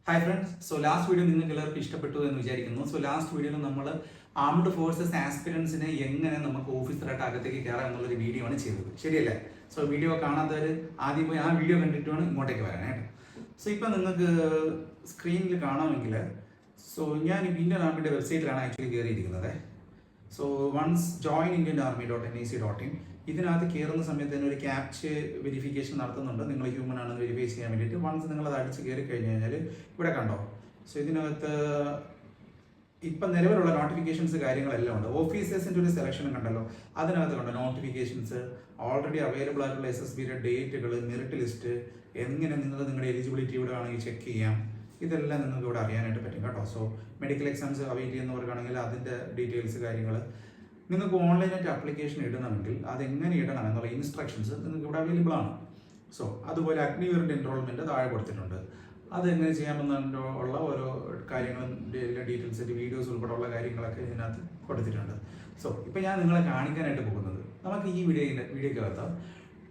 Hi friends. Last video നിങ്ങൾക്ക് എല്ലാവർക്കും ഇഷ്ടപ്പെട്ടു എന്ന് വിചാരിക്കുന്നു. ലാസ്റ്റ് വീഡിയോയിൽ നമ്മൾ ആംഡ് ഫോഴ്സസ് ആസ്പിരൻസിനെ എങ്ങനെ നമുക്ക് ഓഫീസറായിട്ട് അകത്തേക്ക് കയറാം എന്നുള്ളൊരു വീഡിയോ ആണ് ചെയ്തത്, ശരിയല്ലേ? വീഡിയോ കാണാത്തവർ ആദ്യം പോയി ആ വീഡിയോ കണ്ടിട്ട് വേണം ഇങ്ങോട്ടേക്ക് വരാനായിട്ട്. ഇപ്പം നിങ്ങൾക്ക് സ്ക്രീനിൽ കാണാമെങ്കിൽ ഞാൻ ഇന്ത്യൻ ആർമിയുടെ വെബ്സൈറ്റിലാണ് ആക്ച്വലി കയറിയിരിക്കുന്നത്. വൺസ് ജോയിൻ indianarmy.nic.in ഇതിനകത്ത് കയറുന്ന സമയത്ത് തന്നെ ഒരു ക്യാപ്ച് വെരിഫിക്കേഷൻ നടത്തുന്നുണ്ട്. നിങ്ങൾ ഹ്യൂമൻ ആണെന്ന് വെരിഫൈ ചെയ്യാൻ വേണ്ടിയിട്ട്. വൺസ് നിങ്ങൾ അത് അടിച്ച് കയറി കഴിഞ്ഞ് കഴിഞ്ഞാൽ ഇവിടെ കണ്ടോ, ഇതിനകത്ത് ഇപ്പം നിലവിലുള്ള നോട്ടിഫിക്കേഷൻസ് കാര്യങ്ങളെല്ലാം ഉണ്ട്. ഓഫീസേഴ്സിൻ്റെ ഒരു സെലക്ഷൻ കണ്ടല്ലോ, അതിനകത്ത് കണ്ടോ നോട്ടിഫിക്കേഷൻസ്, ഓൾറെഡി അവൈലബിൾ ആയിട്ടുള്ള SSBയുടെ ഡേറ്റുകൾ, മെറിറ്റ് ലിസ്റ്റ്, എങ്ങനെ നിങ്ങളുടെ എലിജിബിലിറ്റി ഇവിടെ ആണെങ്കിൽ ചെക്ക് ചെയ്യാം. ഇതെല്ലാം നിങ്ങൾക്ക് ഇവിടെ അറിയാനായിട്ട് പറ്റും കേട്ടോ. മെഡിക്കൽ എക്സാംസ് അവൈറ്റ് ചെയ്യുന്നവർക്കാണെങ്കിൽ അതിൻ്റെ ഡീറ്റെയിൽസ് കാര്യങ്ങൾ, നിങ്ങൾക്ക് ഓൺലൈനായിട്ട് ആപ്ലിക്കേഷൻ ഇടണമെങ്കിൽ അതെങ്ങനെ ഇടണം എന്നുള്ള ഇൻസ്ട്രക്ഷൻസ് നിങ്ങൾക്ക് ഇവിടെ അവൈലബിൾ ആണ്. അതുപോലെ അഗ്നിവീറിൻ്റെ എൻറോൾമെൻറ്റ് താഴെ കൊടുത്തിട്ടുണ്ട്. അതെങ്ങനെ ചെയ്യാമെന്നുള്ള ഓരോ കാര്യങ്ങളും ഡീറ്റെയിൽസ്, വീഡിയോസ് ഉൾപ്പെടെയുള്ള കാര്യങ്ങളൊക്കെ ഇതിനകത്ത് കൊടുത്തിട്ടുണ്ട്. ഇപ്പം ഞാൻ നിങ്ങളെ കാണിക്കാനായിട്ട് പോകുന്നത്, നമുക്ക് ഈ വീഡിയോക്കകത്ത്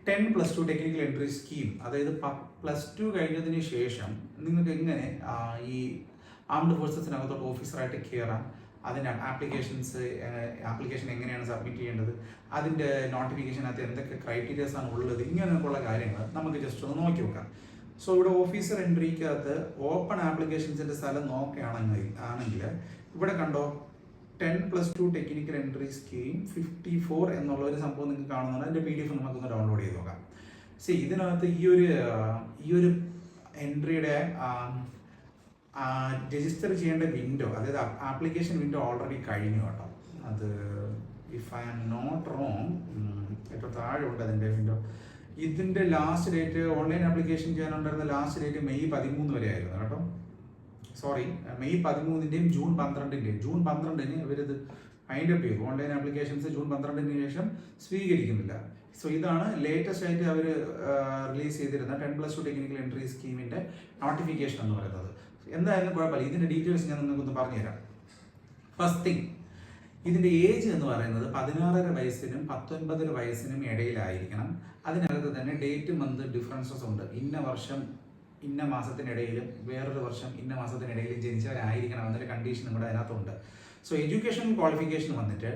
10+2 ടെക്നിക്കൽ എൻട്രി സ്കീം, അതായത് +2 കഴിഞ്ഞതിന് ശേഷം നിങ്ങൾക്ക് എങ്ങനെ ഈ ആംഡ് ഫോഴ്സസിനകത്തോട്ട് ഓഫീസറായിട്ട് കയറാം, അതിൻ്റെ ആപ്ലിക്കേഷൻ എങ്ങനെയാണ് സബ്മിറ്റ് ചെയ്യേണ്ടത്, അതിൻ്റെ നോട്ടിഫിക്കേഷനകത്ത് എന്തൊക്കെ ക്രൈറ്റീരിയാസ് ആണ് ഉള്ളത്, ഇങ്ങനെയൊക്കെയുള്ള കാര്യങ്ങൾ നമുക്ക് ജസ്റ്റ് ഒന്ന് നോക്കി നോക്കാം. ഇവിടെ ഓഫീസർ എൻട്രിക്കകത്ത് ഓപ്പൺ ആപ്ലിക്കേഷൻസിൻ്റെ സ്ഥലം നോക്കുകയാണെങ്കിൽ ഇവിടെ കണ്ടോ 10+2 ടെക്നിക്കൽ എൻട്രി സ്കീം 54 എന്നുള്ള ഒരു സംഭവം നിങ്ങൾക്ക് കാണുന്നുണ്ട്. അതിൻ്റെ PDF നമുക്കൊന്ന് ഡൗൺലോഡ് ചെയ്ത് നോക്കാം. ഇതിനകത്ത് ഈ ഒരു എൻട്രിയുടെ രജിസ്റ്റർ ചെയ്യേണ്ട വിൻഡോ, അതായത് ആപ്ലിക്കേഷൻ വിൻഡോ ഓൾറെഡി കഴിഞ്ഞു കേട്ടോ. അത് if I am not wrong ഏറ്റവും താഴെ ഉണ്ട് അതിൻ്റെ വിൻഡോ. ഇതിൻ്റെ ലാസ്റ്റ് ഡേറ്റ്, ഓൺലൈൻ ആപ്ലിക്കേഷൻ ചെയ്യാനുണ്ടായിരുന്ന ലാസ്റ്റ് ഡേറ്റ് മെയ് 13 വരെ ആയിരുന്നു കേട്ടോ. മെയ് 13-ൻ്റെയും ജൂൺ 12-ൻ്റെയും. ജൂൺ 12-ന് ഇവരിത് വൈൻഡ് അപ്പ് ചെയ്തു. ഓൺലൈൻ ആപ്ലിക്കേഷൻസ് ജൂൺ 12-ന് ശേഷം സ്വീകരിക്കുന്നില്ല. ഇതാണ് ലേറ്റസ്റ്റ് ആയിട്ട് അവർ റിലീസ് ചെയ്തിരുന്ന 10+2 ടെക്നിക്കൽ എൻട്രി സ്കീമിൻ്റെ നോട്ടിഫിക്കേഷൻ എന്ന് പറയുന്നത്. എന്തായാലും കുഴപ്പമില്ല, ഇതിൻ്റെ ഡീറ്റെയിൽസ് ഞാൻ നിങ്ങൾക്കൊന്ന് പറഞ്ഞുതരാം. ഫസ്റ്റ് തിങ്, ഇതിൻ്റെ ഏജ് എന്ന് പറയുന്നത് 16.5 വയസ്സിനും 19 വയസ്സിനും ഇടയിലായിരിക്കണം. അതിനകത്ത് തന്നെ ഡേറ്റ് മന്ത് ഡിഫറൻസസ് ഉണ്ട്. ഇന്ന വർഷം ഇന്ന മാസത്തിനിടയിലും വേറൊരു വർഷം ഇന്ന മാസത്തിനിടയിലും ജനിച്ചവരായിരിക്കണം എന്നൊരു കണ്ടീഷൻ നമ്മുടെ അതിനകത്തുണ്ട്. എഡ്യൂക്കേഷൻ ക്വാളിഫിക്കേഷൻ വന്നിട്ട്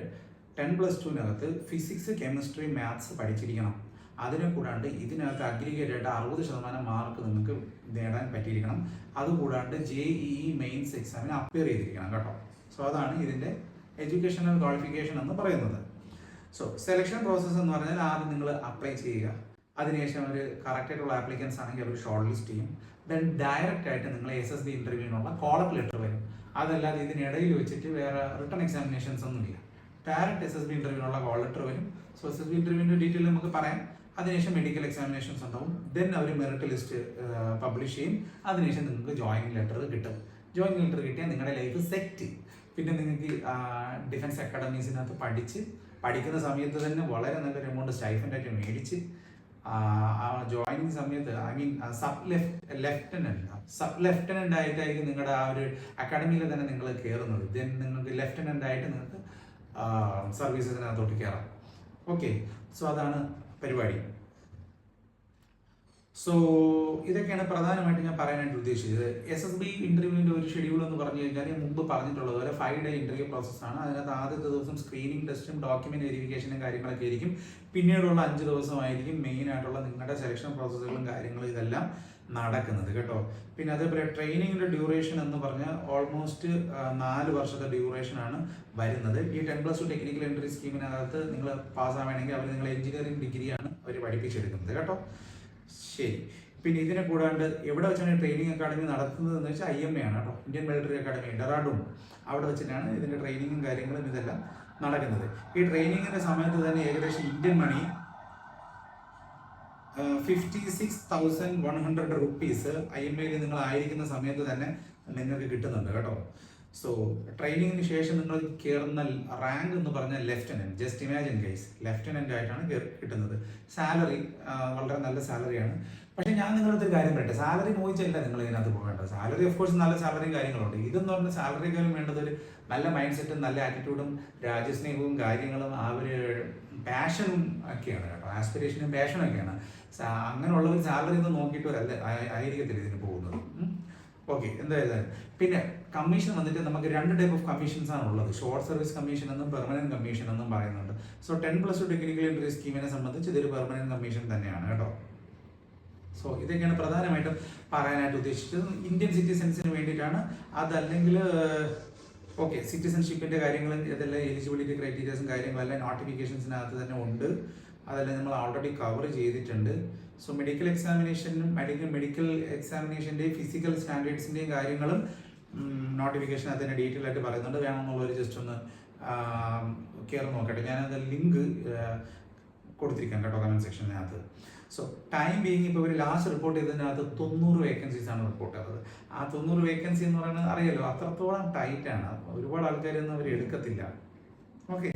10+2-നകത്ത് ഫിസിക്സ്, കെമിസ്ട്രി, മാത്സ് പഠിച്ചിരിക്കണം. അതിനെ കൂടാണ്ട് ഇതിനകത്ത് അഗ്രിഗേറ്റ് ആയിട്ട് 60% മാർക്ക് നിങ്ങൾക്ക് നേടാൻ പറ്റിയിരിക്കണം. അതുകൂടാണ്ട് JEE മെയിൻസ് എക്സാമിന് അപ്പിയർ ചെയ്തിരിക്കണം കേട്ടോ. അതാണ് ഇതിൻ്റെ എഡ്യൂക്കേഷണൽ ക്വാളിഫിക്കേഷൻ എന്ന് പറയുന്നത്. സെലക്ഷൻ പ്രോസസ്സ് എന്ന് പറഞ്ഞാൽ ആദ്യം നിങ്ങൾ അപ്ലൈ ചെയ്യുക. അതിനുശേഷം അവർ കറക്റ്റായിട്ടുള്ള ആപ്ലിക്കൻസ് ആണെങ്കിൽ അവർ ഷോർട്ട് ലിസ്റ്റ് ചെയ്യും. ദെൻ ഡയറക്റ്റ് ആയിട്ട് നിങ്ങൾ SSB ഇൻ്റർവ്യൂവിനുള്ള കോൾ അപ്പ് ലെറ്റർ വരും. അതല്ലാതെ ഇതിനിടയിൽ വെച്ചിട്ട് വേറെ റിട്ടൺ എക്സാമിനേഷൻസ് ഒന്നുമില്ല. ഡയറക്റ്റ് SSB ഇൻ്റർവ്യൂവിനുള്ള കോൾ ലെറ്റർ വരും. SSB ഇൻ്റർവ്യൂവിൻ്റെ ഡീറ്റെയിൽ നമുക്ക് പറയാം. അതിനുശേഷം മെഡിക്കൽ എക്സാമിനേഷൻസ് ഉണ്ടാവും. ദെൻ അവർ മെറിറ്റ് ലിസ്റ്റ് പബ്ലിഷ് ചെയ്യും. അതിനുശേഷം നിങ്ങൾക്ക് ജോയിനിങ് ലെറ്റർ കിട്ടും. ജോയിനിങ് ലെറ്റർ കിട്ടിയാൽ നിങ്ങളുടെ ലൈഫ് സെറ്റ്. പിന്നെ നിങ്ങൾക്ക് ഡിഫൻസ് അക്കാഡമീസിനകത്ത് പഠിക്കുന്ന സമയത്ത് തന്നെ വളരെ നല്ലൊരു എമൗണ്ട് സ്റ്റൈഫൻഡായിട്ട് മേടിച്ച് ജോയിനിങ് സമയത്ത് സബ് ലെഫ്റ്റനൻ്റ് ആയിട്ടായിരിക്കും നിങ്ങളുടെ ആ ഒരു അക്കാഡമിയിൽ തന്നെ നിങ്ങൾ കയറുന്നത്. ദെൻ നിങ്ങൾക്ക് ലെഫ്റ്റനൻ്റ് ആയിട്ട് നിങ്ങൾക്ക് സർവീസസിനകത്തോട്ട് കയറാം. ഓക്കെ, അതാണ് പരിപാടി. ഇതൊക്കെയാണ് പ്രധാനമായിട്ട് ഞാൻ പറയാനായിട്ട് ഉദ്ദേശിച്ചത്. SSB ഇൻ്റർവ്യൂവിൻ്റെ ഒരു ഷെഡ്യൂൾ എന്ന് പറഞ്ഞു കഴിഞ്ഞാൽ മുമ്പ് പറഞ്ഞിട്ടുള്ളത് പോലെ 5 ഡേ ഇൻ്റർവ്യൂ പ്രോസസ്സാണ്. അതിനകത്ത് ആദ്യത്തെ ദിവസം സ്ക്രീനിങ് ടെസ്റ്റും ഡോക്യുമെന്റ് വെരിഫിക്കേഷനും കാര്യങ്ങളൊക്കെ ആയിരിക്കും. പിന്നീടുള്ള 5 ദിവസമായിരിക്കും മെയിൻ ആയിട്ടുള്ള നിങ്ങളുടെ സെലക്ഷൻ പ്രോസസ്സുകളും കാര്യങ്ങളും ഇതെല്ലാം നടക്കുന്നത് കേട്ടോ. പിന്നെ അതേപോലെ ട്രെയിനിങ്ങിൻ്റെ ഡ്യൂറേഷൻ എന്ന് പറഞ്ഞാൽ ഓൾമോസ്റ്റ് 4 വർഷത്തെ ഡ്യൂറേഷനാണ് വരുന്നത്. ഈ 10+2 ടെക്നിക്കൽ എൻട്രി സ്കീമിനകത്ത് നിങ്ങൾ പാസ്സാവണമെങ്കിൽ അവർ നിങ്ങൾ എഞ്ചിനീയറിംഗ് ഡിഗ്രിയാണ് അവർ പഠിപ്പിച്ചെടുക്കുന്നത് കേട്ടോ. ശരി, പിന്നെ ഇതിനെ കൂടാണ്ട് എവിടെ വെച്ചാണ് ട്രെയിനിങ് അക്കാഡമി നടത്തുന്നത് എന്ന് വെച്ചാൽ IMA ആണ് കേട്ടോ, ഇന്ത്യൻ മിലിറ്ററി അക്കാഡമി ഡെറാഡൂൺ. അവിടെ വെച്ചിട്ടാണ് ഇതിൻ്റെ ട്രെയിനിങ്ങും കാര്യങ്ങളും ഇതെല്ലാം നടക്കുന്നത്. ഈ ട്രെയിനിങ്ങിൻ്റെ സമയത്ത് തന്നെ ഏകദേശം ഇന്ത്യൻ മണി 56,100 റുപ്പീസ് IMAയിൽ നിങ്ങൾ ആയിരിക്കുന്ന സമയത്ത് തന്നെ നിങ്ങൾക്ക് കിട്ടുന്നുണ്ട് കേട്ടോ. ട്രെയിനിങ്ങിന് ശേഷം നിങ്ങൾ കയറുന്ന റാങ്ക് എന്ന് പറഞ്ഞാൽ lieutenant. Just imagine guys, lieutenant ആയിട്ടാണ് കിട്ടുന്നത്. സാലറി വളരെ നല്ല സാലറിയാണ്. പക്ഷേ ഞാൻ നിങ്ങളുടെ ഒരു കാര്യം പറയട്ടെ, സാലറി മോഹിച്ചല്ല നിങ്ങൾ ഇതിനകത്ത് പോകേണ്ടത്. സാലറി ഓഫ് കോഴ്സ് നല്ല സാലറിയും കാര്യങ്ങളുണ്ട്. ഇതെന്ന് പറഞ്ഞാൽ സാലറിക്കാരും വേണ്ടത് ഒരു നല്ല മൈൻഡ് സെറ്റും നല്ല ആറ്റിറ്റ്യൂഡും രാജ്യസ്നേഹവും കാര്യങ്ങളും ആ ഒരു പാഷനും ഒക്കെയാണ് കേട്ടോ. ആസ്പിറേഷനും പാഷനും ഒക്കെയാണ്. അങ്ങനെയുള്ളവർ സാലറി ഒന്നും നോക്കിയിട്ട് ആയിരിക്കത്തില്ല ഇതിന് പോകുന്നത്. ഓക്കെ, എന്തായാലും പിന്നെ കമ്മീഷൻ വന്നിട്ട് നമുക്ക് 2 ടൈപ്പ് ഓഫ് കമ്മീഷൻസ് ആണ് ഉള്ളത്. ഷോർട്ട് സർവീസ് കമ്മീഷൻ എന്നും പെർമനന്റ് കമ്മീഷൻ എന്നും പറയുന്നുണ്ട്. സോ 10+2 ടെക്നിക്കൽ എൻട്രി സ്കീമിനെ സംബന്ധിച്ച് ഇതൊരു പെർമനന്റ് കമ്മീഷൻ തന്നെയാണ് കേട്ടോ. സോ ഇതൊക്കെയാണ് പ്രധാനമായിട്ടും പറയാനായിട്ട് ഉദ്ദേശിച്ചത്. ഇന്ത്യൻ സിറ്റിസൺസിന് വേണ്ടിയിട്ടാണ്. അതല്ലെങ്കിൽ ഓക്കെ, സിറ്റിസൺഷിപ്പിന്റെ കാര്യങ്ങളും ഇതെല്ലാം എലിജിബിലിറ്റി ക്രൈറ്റീരിയസും കാര്യങ്ങളെല്ലാം നോട്ടിഫിക്കേഷൻസിനകത്ത് തന്നെ ഉണ്ട്. അതെല്ലാം നമ്മൾ ഓൾറെഡി കവർ ചെയ്തിട്ടുണ്ട്. സോ മെഡിക്കൽ എക്സാമിനേഷനും മെഡിക്കൽ എക്സാമിനേഷൻ്റെയും ഫിസിക്കൽ സ്റ്റാൻഡേർഡ്സിൻ്റെയും കാര്യങ്ങളും നോട്ടിഫിക്കേഷനകത്ത് തന്നെ ഡീറ്റെയിൽ ആയിട്ട് പറയുന്നുണ്ട്. വേണമെന്നുള്ളവർ ജസ്റ്റ് ഒന്ന് കയറി നോക്കട്ടെ. ഞാനത് ലിങ്ക് കൊടുത്തിരിക്കാം കേട്ടോ കമൻറ്റ് സെക്ഷനകത്ത്. സോ ടൈം ബീങ് ഇപ്പോൾ ഒരു ലാസ്റ്റ് റിപ്പോർട്ട് ചെയ്തതിനകത്ത് 90 വേക്കൻസീസ് ആണ് റിപ്പോർട്ട് ചെയ്തത്. ആ 90 വേക്കൻസി എന്ന് പറയുന്നത് അറിയാലോ, അത്രത്തോളം ടൈറ്റാണ്. ഒരുപാട് ആൾക്കാരൊന്നും അവർ എടുക്കത്തില്ല. ഓക്കെ.